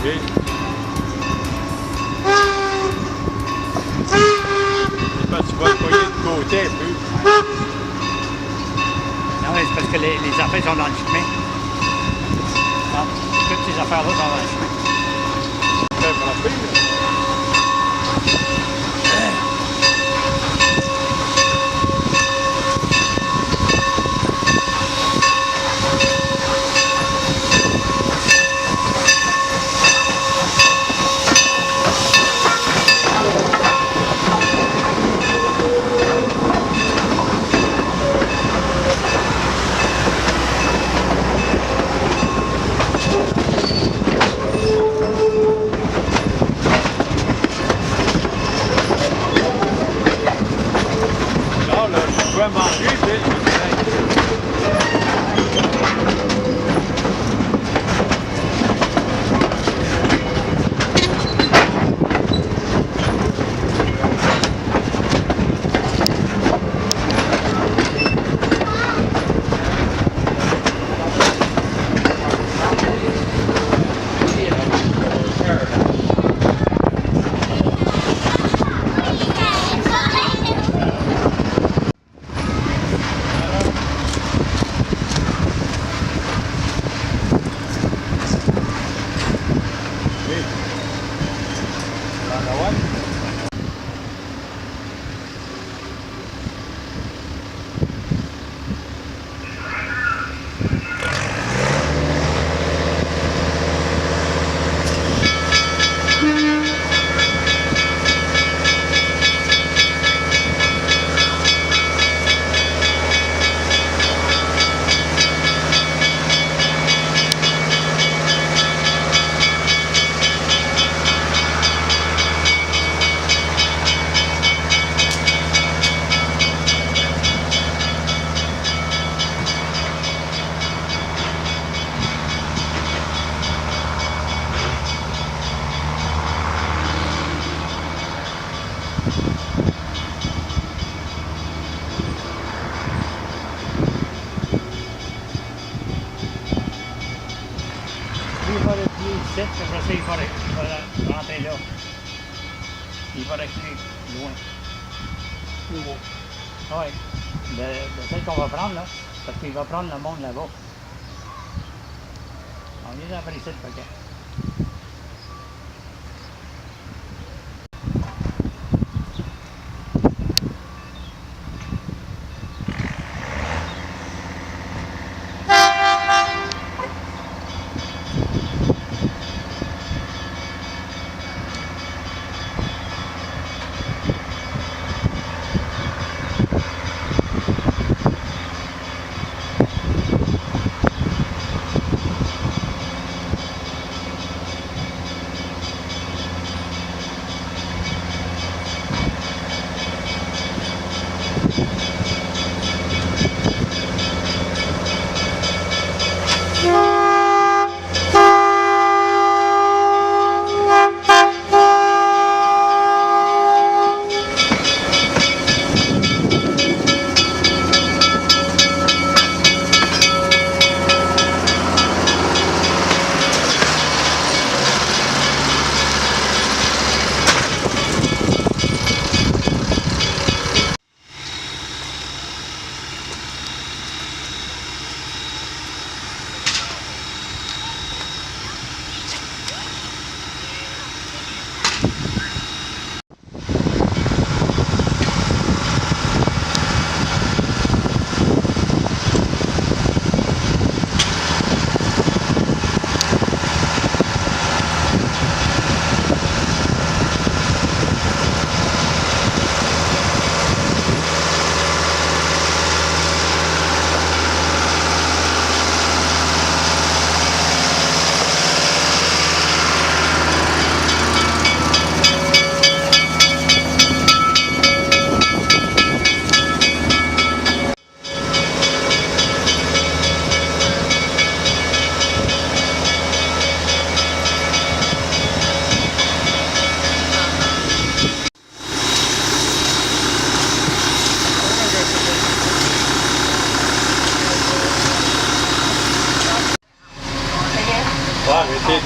C'est parce que tu vas te poigner de côté un peu. Non, mais c'est parce que les affaires sont dans le chemin. Non, toutes ces affaires-là sont dans le chemin. Très frappé, là. Là, je dois manger, tu sais. Il va replier ici, après ça, il va rentrer là. Il va reculer loin. Plus loin. Oui. De celle qu'on va prendre, là, parce qu'il va prendre le monde là-bas. On vient après ici, le paquet.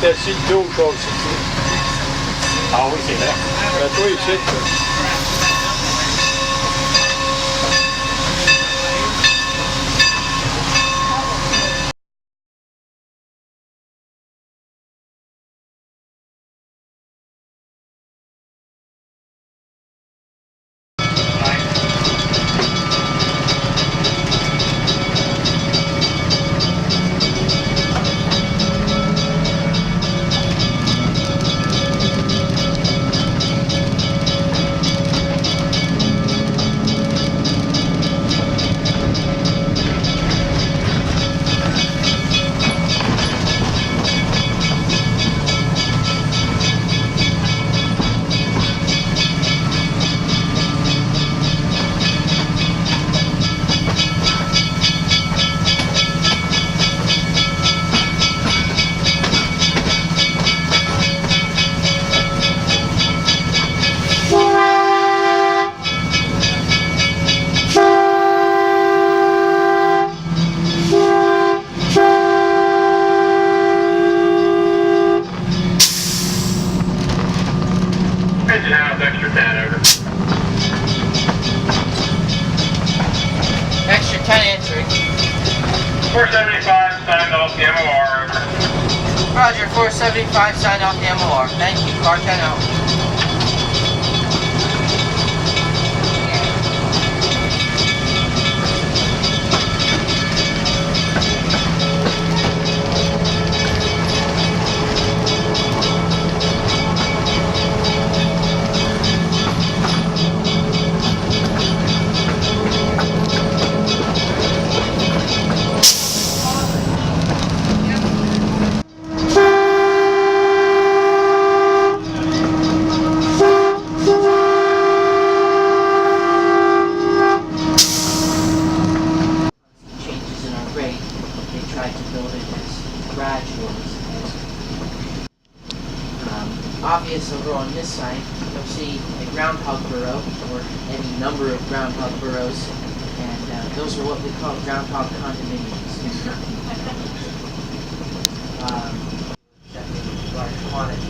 C'était si le dos, toi aussi. Ah oui, c'est vrai. Toi, ici, toi. Engine house, extra 10, over. Extra 10 answering. 475, signed off the MOR, over. Roger, 475 signed off the MOR. Thank you, car 10 out. Changes in our rate, they tried to build it as gradual as possible. Obvious over on this side, you'll see a groundhog burrow, or any number of groundhog burrows, and those are what we call groundhog condominiums. Definitely large quantity.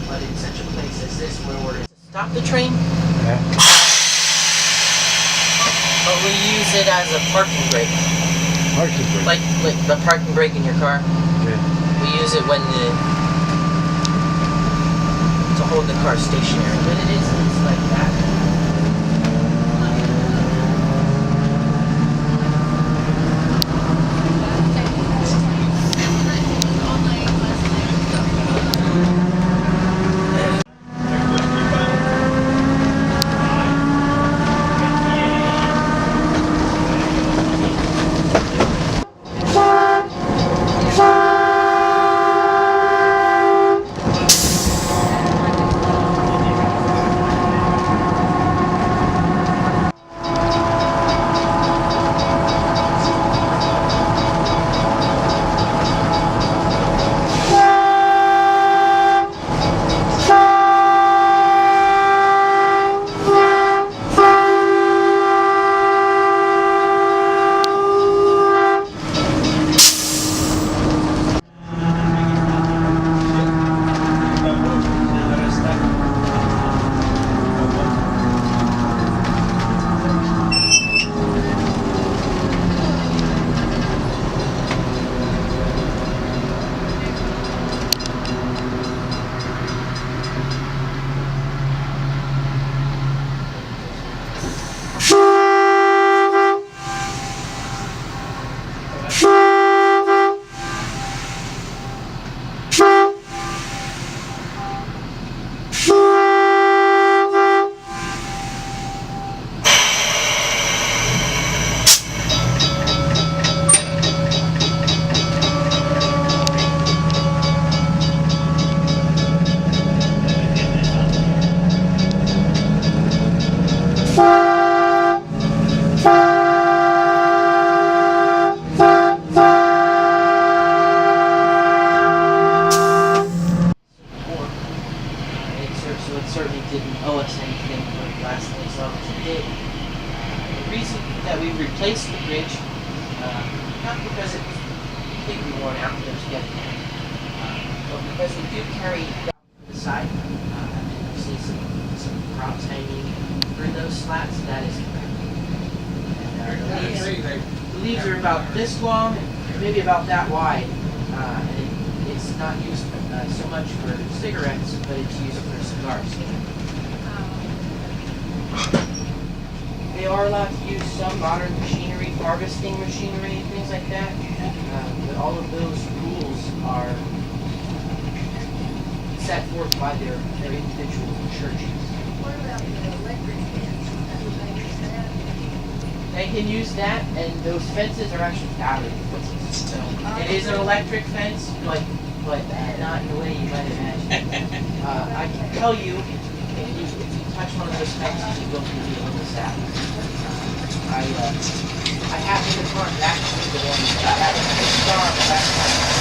But in such a place as this where we're to stop the train, but we use it as a parking brake. Parking brake. Like the parking brake in your car. Okay. We use it when to hold the car stationary. But it's like that. certainly didn't owe us anything for lasting as long as it did. The reason that we replaced the bridge, not because it was completely worn out, there's getting But because they do carry down the side, and you see some props hanging through those slats, that is correct. And the leaves are about this long, maybe about that wide, and it's not used so much for cigarettes, but it's used for cigars. They are allowed to use some modern machinery, harvesting machinery, and things like that. But all of those rules are set forth by their individual churches. What about the electric fence? Would they use that? They can use that, and those fences are actually battery fences. So it is an electric fence, but not in the way you might imagine. I can tell you, if you touch one of those fences, you will be a little sad. I happened to front actually the one that had a star on the back.